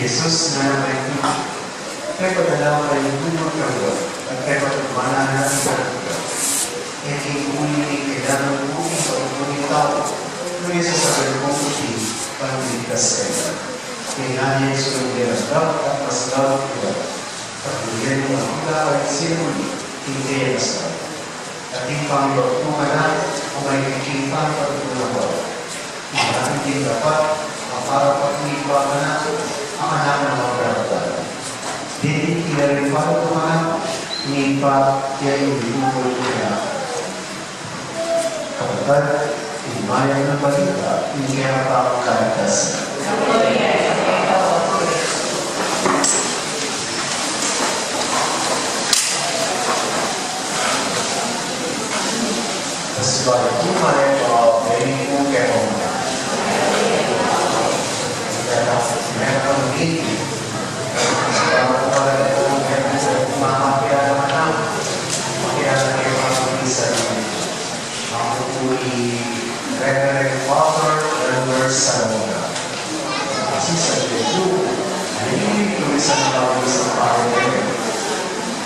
Jesus na may kaya padalaw kayo bunod kayo at kaya pagmana natin kayo. Kaya kikuli kailangan mo ipag-ulit tao. Kaya sa sabi mong puti, pag-ulitas kayo. Kaya niya yung daw at mas daw kayo. Pag-ulitan mo ang daw at sinuli, hindi mas daw. At yung pangilog mo ka na, kung may kikipang pag-ulit maraming din dapat para pag-ulipa ka na ang anak ng mga karapatan. Hindi kinarin pa ito mga nipa kaya yung binukol kaya. Kapatid, imayang ng balita, hindi kaya pa ang kalitas. Kasi ba ito may kung kaya mo na. Kaya meron kang meeting. Reverend Father Elmer Salmona. Kasi sa Jesu, ay tulisan na tawag sa pare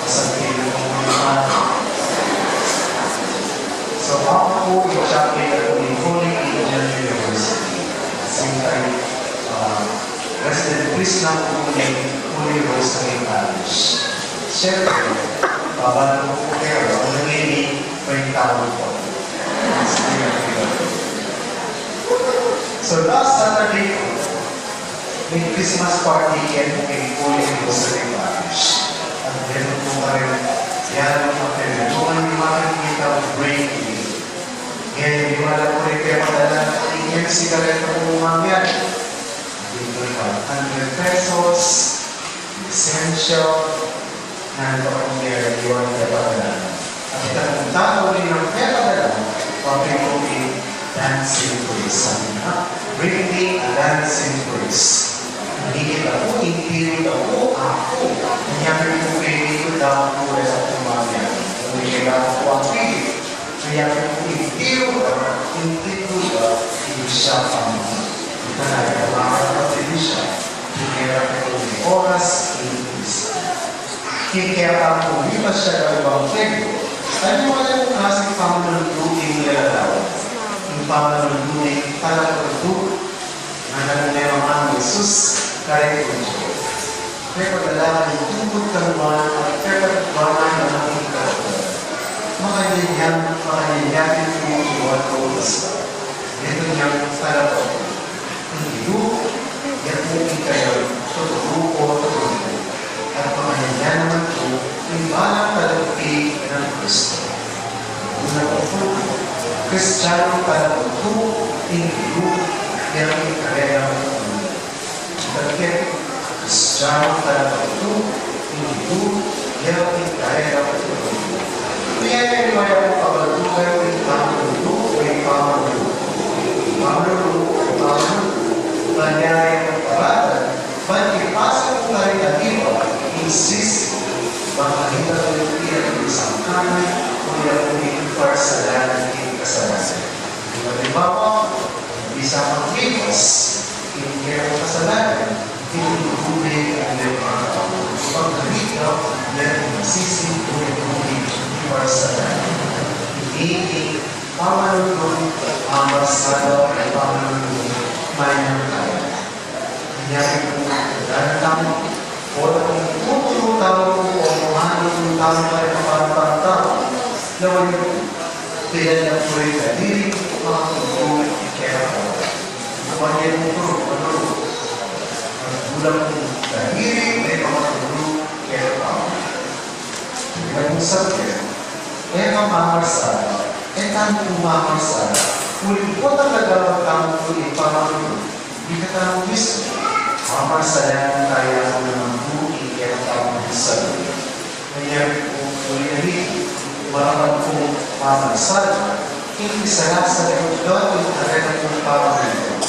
pasabihin ng mga so ako po i-chapter ng Holy Angel University. Same time, resident priest lang po ng Holy Rosary Parish. Siyempre, babala po kayo, ang nangyayari pa yung tawag po. So last Saturday, may Christmas party kay Holy Rosary Parish. At meron po ka rin yan ang mga doon yung makikita ang breaking. Ngayon, yung alam ko rin kayo madala yung sigaretto kung umamyan. Dito yung 100 pesos, essential, na kung meron yung padala. At kung tao rin ang padala, pag-bring dancing praise. Sabi na, bring me a dancing praise. Nagigit ako, hindi ako. Nangyari ko kayo ko daw ako sa kumamaya. Kung kailangan ko ang pilit. Nangyari ko hindi ko daw siya pamama. Ito na, makakapatid siya. Kaya ko may oras, kaya ako, hindi pa siya ng ibang tego. Ano mo alam kung kasing pamaluluking nilalaw? Yung pamaluluking talagang na nangyayang ang Jesus, kaya ko siya. Kaya pagdalaman yung tungkod kaluman at kaya pagdalaman ng ating kaluman. Makanyayagin po yung iwan ko basta. Ito niyang talagang hindi yan po yung kayo tuturo. At makanyayagin naman po yung balang talagpi ng Kristo. Una po po, Kristiyano talagang po hindi yan yung karera ng Panginoon. Bakit? Kristiyano talagang po hindi yan yung karera ng Panginoon. Kaya yung mga po kabaldugan yung pamalulo o yung pamalulo. Nangyari ng parada, pag-ipasa po tayo na iba, insist, makakita ko yung iyan ng isang kanan o yung umiimpar sa lahat ng kasalanan. Halimbawa, isa pang lipas, hindi ang kasalanan, tinutubig ang iyong mga tao. Pagkalitaw, yan ang masising o yung umiimpar sa lahat. Hindi pamalulong, amasado, ay pamalulong, mayroon tayo. Nangyari po, dahil lang, o kung tutulong tao o mahanong tao pa rin ang parang tao, naman yung pinala po rin na diri, mga tutulong kaya ako. Naman yan mo po, gulang po na diri, may mga tutulong kaya ako. Ngayon sabi, kaya ka mamarsala, kaya ka mamarsala, kung po talaga magkamang po yung pamamulong, hindi ka tanong gusto. Mamarsalayan tayo ng buhay kaya tamang sabi. Nangyari po ulit, maramang po mamarsala, hindi sa lasa ng doon yung karera ng pamamulong.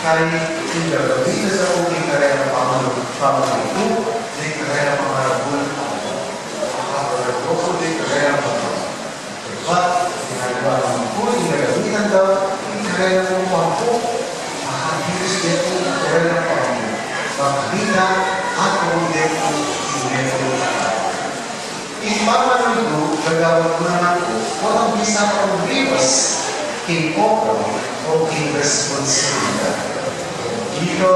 Kaya yung gagawin sa uling karera pamamulong, may karera pamarabul ako, may karera pamamulong. But, ginagawa naman po, yung gagawin daw, yung karera ng pamamulong, makabilis din po yung karera pamamulong. magkakita at umigay ko ingeto na ipamanundo, gagawin ko naman ko, walang bisa kong ribas, king okra o king responsibilidad. Dito,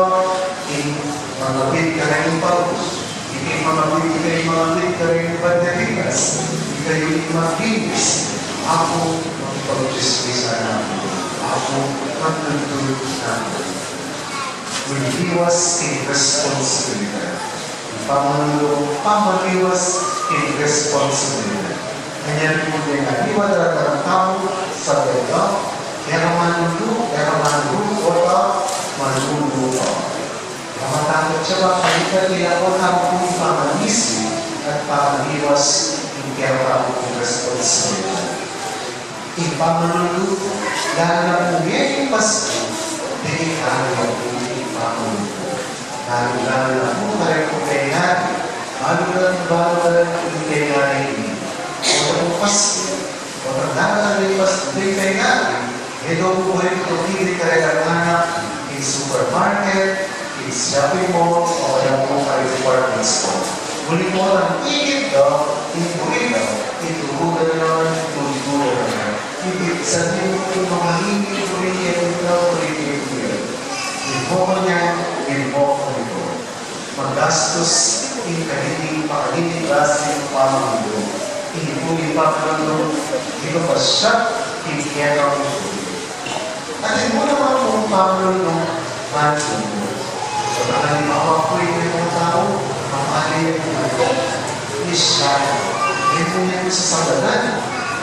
king mamabit ka na yung paus, king mamabit ka rin yung banderigas, kayo yung magbibis, ako magpag-justis na ako magtutulog na Pamaliwas in responsibilidad. Pamaliwas in responsibilidad. Ganyan po din na iwadala ng tao sa dalawa, kaya manulo, o manulo pa. Namatakot siya ba, kahit nila ko na kung pamanisi at pamaliwas in kaya kong responsibilidad. Ipamanulo, lalo na kung yan yung Pasko, delikado yung lalo na po tayo kung kayo natin, lalo na kung kayo natin, o na Pasko, o na Pasko din kayo natin, ito po ito hindi kayo anak in supermarket, in shopping mall, o kaya po kayo department store. Muli mo lang, ikit daw, iturugan naman, hindi sa yung mga hindi po rin Invoco niya, invoco nito. Magastos, hindi klase ng pamamulo. Hindi po ipapalalo, hindi ko pa siya, hindi kaya ako ito. At hindi mo naman kung pamamulo ng mantulo. So, baka mapapuloy mo yung tao, mapali yung mga isya. Hindi po niya sa sadalan,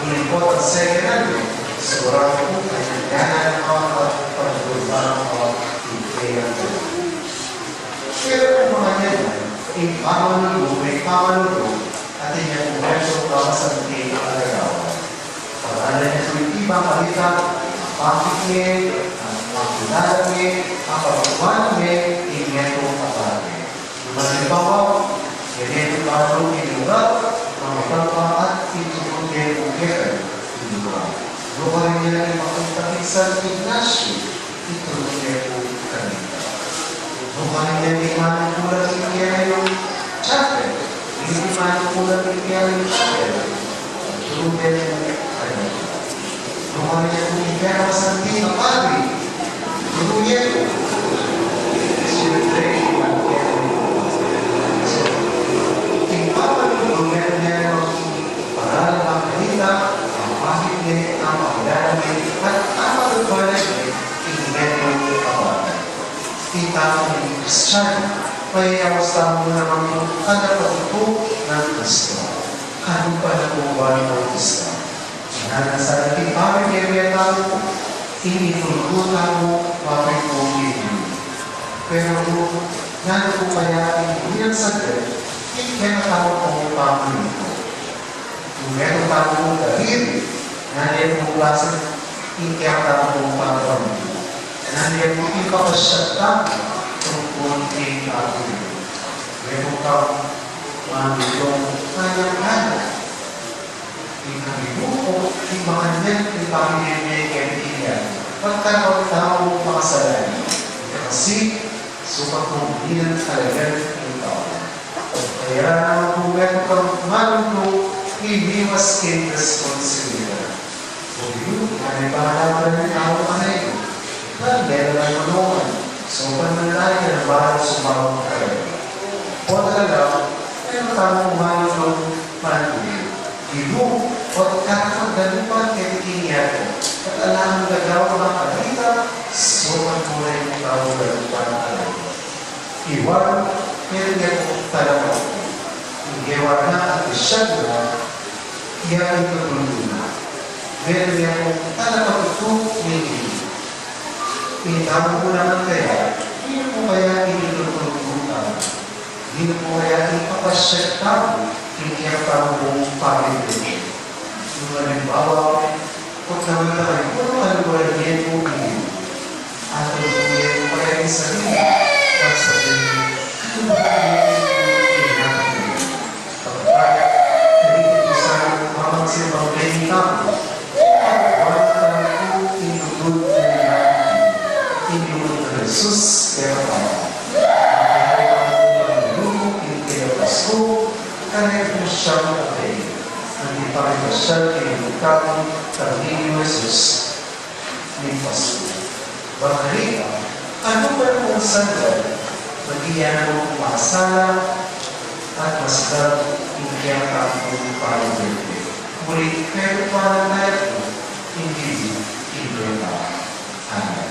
hindi po at sekeran. Sigurado po, kaya na mga pagdulbang mga pero kung mga yan, may pamanulo, at inyong umerso ka sa mga alagawan. Pag-alala niya sa ibang kalita, ang pakikme, ang pagkulalame, ang pagkulalame, inyong kapage. Halimbawa, inyong parang inugat, ang magkapa at itutong inyong inugat. Luka rin niya ang makapagpapit sa Ignacio, itulong niya po kanina. Mukhang hindi man kulang niya yung chapel. Hindi man kulang niya yung chapel. Tulong niya yung kanina. Mukhang niya kung hindi ang masanti na pari. Tulong niya po. Siyempre, ang kaya so, ipapalulong niya yung paralang makakita, ang bakit niya, ang makilala niya, at ang magagawa niya, kita ng Kristiyano, payayawas mo naman yung kadapatuto ng Kristo. Ano pa na kuha ng Kristo? Nanasa natin, bakit kaya mo, initulgutan mo, bakit mo ibig. Pero nano po kaya hindi ang saglit, hindi kaya tao kong pamilya ko. Kung meron tao kong dahil, nandiyan mo klase, hindi kaya tao kong pamilya. Nandiyan mo ipapasya tayo tungkol kay Pagod. Meron kang manulong kanyang-kanya. Ikabibuko, imakanya, ipamilya kaibigan. Pagkakaroon tao makasalanan. Kasi, sukat mong bilang talagang ikaw. Kaya naman kung meron kang manulong, ibiwas kay responsibilidad. O yun, may pahalaman ng tao ka na yun. Meron ang manungan. So, panlalaki na bago sumawang kayo. O talaga, meron tamang manunong panunong. Ibu, o kakapagdalupan kay Tikinya ko. At alam mo gagawa ng pagkita, so magmulay mo tao dalupan kayo. Iwan, meron niya po talaga. Igewa na at isyad na, iyan ito tulungan. Meron niya po talaga ito hindi. Pinitawag ko naman kaya, hindi po kaya initutulungan. Hindi po kaya ipapasya tao, hindi ang parang pamilya. Yung halimbawa, kung naman tayo, kung kaluwal niya po niyo, at kung niya po kaya yung sarili, at sa sarili, kung niya po niya, kapag nalipit ko sa mamang silang training tao, Jesus, pero siyang abay, hindi pa rin siya kinukang Carlino Jesus ni Pasto. Bakarita, ano ba kung sandal, mag-iyan mo makasala at masarap hindi ang kapong pag-ibig. Ngunit pero para tayo, hindi iba. Amen.